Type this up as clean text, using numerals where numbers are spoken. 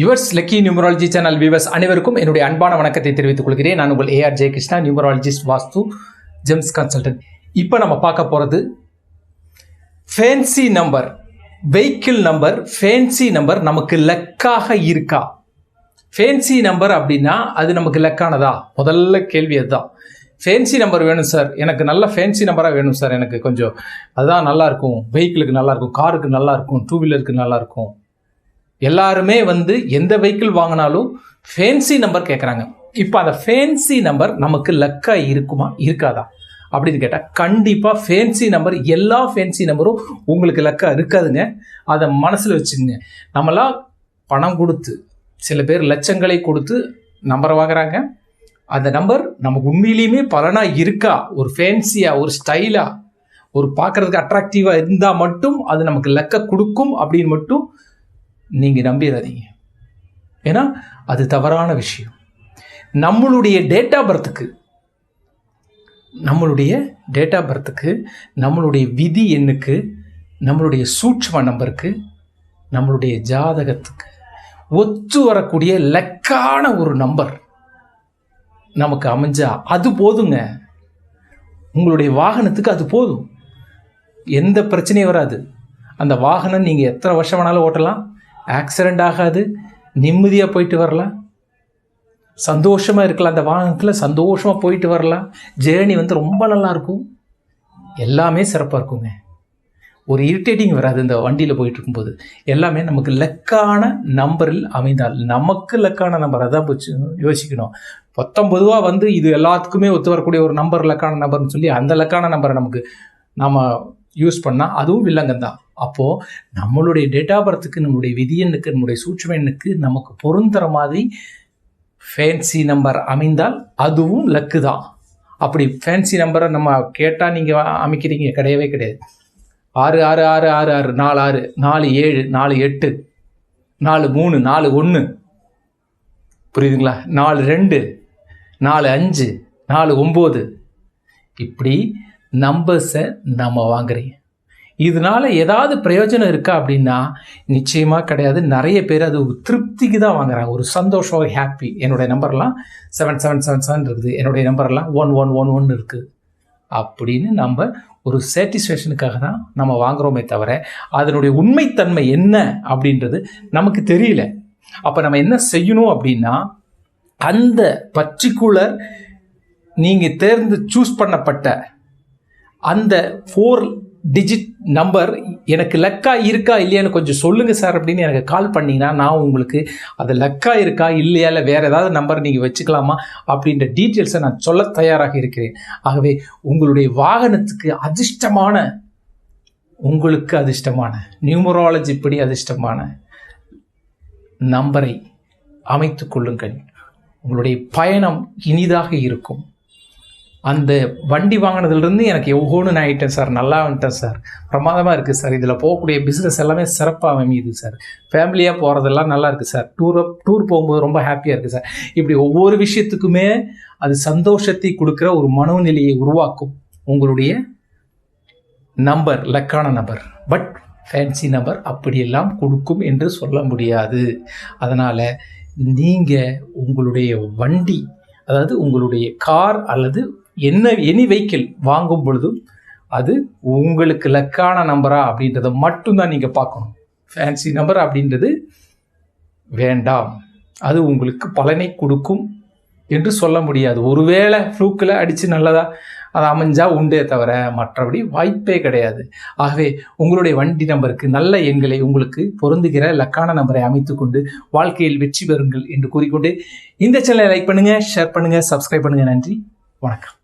Yours lucky numerology channel viewers அனைவருக்கும் என்னுடைய அன்பான வணக்கத்தை தெரிவித்துக் கொள்கிறேன். நான் உங்கள் ஏஆர் ஜெயகிருஷ்ணா, நியூமராலஜிஸ்ட், வாஸ்து, ஜெம்ஸ் கன்சல்டன்ட். இப்போ நம்ம பார்க்க போகிறது fancy number, vehicle number. Fancy number நமக்கு லக்காக இருக்கா? ஃபேன்சி நம்பர் அப்படின்னா அது நமக்கு லக்கானதா? முதல்ல கேள்வி அதுதான். ஃபேன்சி நம்பர் வேணும் சார், எனக்கு நல்ல ஃபேன்சி நம்பராக வேணும் சார், எனக்கு கொஞ்சம் அதுதான் நல்லாயிருக்கும், வெஹிக்கிளுக்கு நல்லாயிருக்கும், காருக்கு நல்லாயிருக்கும், டூ வீலருக்கு நல்லாயிருக்கும். எல்லாருமே எந்த வெஹிக்கிள் வாங்கினாலும் ஃபேன்சி நம்பர் கேட்குறாங்க. இப்போ அந்த ஃபேன்சி நம்பர் நமக்கு லக்காக இருக்குமா இருக்காதா அப்படின்னு கேட்டால் கண்டிப்பாக ஃபேன்சி நம்பர், எல்லா ஃபேன்சி நம்பரும் உங்களுக்கு லக்காக இருக்காதுங்க. அதை மனசில் வச்சுக்கோங்க. நம்மளாம் பணம் கொடுத்து, சில பேர் லட்சங்களை கொடுத்து நம்பரை வாங்குறாங்க. அந்த நம்பர் நமக்கு உண்மையிலையுமே பலனாக இருக்கா, ஒரு ஃபேன்சியாக, ஒரு ஸ்டைலாக, ஒரு பார்க்குறதுக்கு அட்ராக்டிவாக இருந்தால் மட்டும் அது நமக்கு லக்க கொடுக்கும் அப்படின்னு மட்டும் நீங்கள் நம்பிடாதீங்க. ஏன்னா அது தவறான விஷயம். நம்மளுடைய டேட் ஆஃப் பர்த்துக்கு, நம்மளுடைய விதி எண்ணுக்கு, நம்மளுடைய சூட்சும நம்பருக்கு, நம்மளுடைய ஜாதகத்துக்கு ஒத்து வரக்கூடிய லக்கான ஒரு நம்பர் நமக்கு அமைஞ்சா அது போதுங்க. உங்களுடைய வாகனத்துக்கு அது போதும், எந்த பிரச்சனையும் வராது. அந்த வாகனம் நீங்கள் எத்தனை வருஷம் வேணாலும் ஓட்டலாம், ஆக்சிடெண்ட் ஆகாது, நிம்மதியாக போயிட்டு வரலாம், சந்தோஷமாக இருக்கலாம். அந்த வாகனத்தில் சந்தோஷமாக போயிட்டு வரலாம். ஜேர்னி ரொம்ப நல்லாயிருக்கும், எல்லாமே சிறப்பாக இருக்குங்க. ஒரு இரிட்டேட்டிங் வராது இந்த வண்டியில் போயிட்டு இருக்கும்போது. எல்லாமே நமக்கு லக்கான நம்பரில் அமைந்தால், நமக்கு லக்கான நம்பர் அதான் போச்சு யோசிக்கணும். 19 இது எல்லாத்துக்குமே ஒத்து வரக்கூடிய ஒரு நம்பர், லக்கான நம்பர்னு சொல்லி அந்த லக்கான நம்பரை நாம் யூஸ் பண்ணால் அதுவும் வில்லங்கம் தான். அப்போது நம்மளுடைய டேட் ஆஃப் பர்த்துக்கு, நம்மளுடைய விதி எண்ணுக்கு, நம்மளுடைய சூட்சும எண்ணுக்கு நமக்கு பொருந்துற மாதிரி ஃபேன்சி நம்பர் அமைந்தால் அதுவும் லக்கு தான். அப்படி ஃபேன்சி நம்பரை நம்ம கேட்டால் நீங்கள் அமைக்கிறீங்க? கிடையவே கிடையாது. 6 6 6 6 6 4 6 4 7 4 8 4 3 4 1 புரியுதுங்களா? 4 2 4 5 4 9 இப்படி நம்பர்ஸை நம்ம வாங்குறீங்க. இதனால ஏதாவது பிரயோஜனம் இருக்கா அப்படின்னா நிச்சயமாக கிடையாது. நிறைய பேர் அது திருப்திக்கு தான் வாங்குறாங்க, ஒரு சந்தோஷம், ஹாப்பி. என்னுடைய நம்பர்லாம் 7777 இருக்குது, என்னுடைய நம்பர்லாம் 1111 இருக்குது அப்படின்னு நம்ம ஒரு சாட்டிஸ்ஃபேக்ஷனுக்காக தான் நம்ம வாங்குகிறோமே தவிர அதனுடைய உண்மைத்தன்மை என்ன அப்படின்றது நமக்கு தெரியல. அப்போ நம்ம என்ன செய்யணும் அப்படின்னா, அந்த பர்டிகுலர் நீங்கள் சூஸ் பண்ணப்பட்ட அந்த 4 டிஜிட் நம்பர் எனக்கு லக்கா இருக்கா இல்லையான்னு கொஞ்சம் சொல்லுங்கள் சார் அப்படின்னு எனக்கு கால் பண்ணிங்கன்னா நான் உங்களுக்கு அது லக்கா இருக்கா இல்லையா, இல்லை வேறு ஏதாவது நம்பர் நீங்கள் வச்சுக்கலாமா அப்படின்ற டீட்டெயில்ஸை நான் சொல்ல தயாராக இருக்கிறேன். ஆகவே உங்களுடைய வாகனத்துக்கு உங்களுக்கு அதிர்ஷ்டமான நியூமராலஜி படி அதிர்ஷ்டமான நம்பரை அமைத்து கொள்ளுங்கள். உங்களுடைய பயணம் இனிதாக இருக்கும். அந்த வண்டி வாங்கினதுலேருந்து எனக்கு எவ்வளோன்னு ஆகிட்டேன் சார், நல்லா வந்துட்டேன் சார், பிரமாதமாக இருக்குது சார், இதில் போகக்கூடிய பிஸ்னஸ் எல்லாமே சிறப்பாக அமையுது சார், ஃபேமிலியாக போகிறதெல்லாம் நல்லா இருக்குது சார், டூர் போகும்போது ரொம்ப ஹாப்பியாக இருக்குது சார். இப்படி ஒவ்வொரு விஷயத்துக்குமே அது சந்தோஷத்தை கொடுக்குற ஒரு மனோநிலையை உருவாக்கும் உங்களுடைய நம்பர், லக்கான நம்பர். பட் ஃபேன்சி நம்பர் அப்படியெல்லாம் கொடுக்கும் என்று சொல்ல முடியாது. அதனால் நீங்கள் உங்களுடைய வண்டி, அதாவது உங்களுடைய கார் அல்லது எனி வெஹிக்கிள் வாங்கும் பொழுதும் அது உங்களுக்கு லக்கான நம்பரா அப்படின்றத மட்டும்தான் நீங்கள் பார்க்கணும். ஃபேன்சி நம்பர் அப்படின்றது வேண்டாம், அது உங்களுக்கு பலனை கொடுக்கும் என்று சொல்ல முடியாது. ஒருவேளை ஃப்ளூக்கில் அடித்து நல்லதா அது அமைஞ்சா உண்டே தவிர மற்றபடி வாய்ப்பே கிடையாது. ஆகவே உங்களுடைய வண்டி நம்பருக்கு நல்ல எண்களை, உங்களுக்கு பொருந்துகிற லக்கான நம்பரை அமைத்து கொண்டு வாழ்க்கையில் வெற்றி பெறுங்கள் என்று கூறிக்கொண்டு இந்த சேனலை லைக் பண்ணுங்கள், ஷேர் பண்ணுங்கள், சப்ஸ்கிரைப் பண்ணுங்கள். நன்றி, வணக்கம்.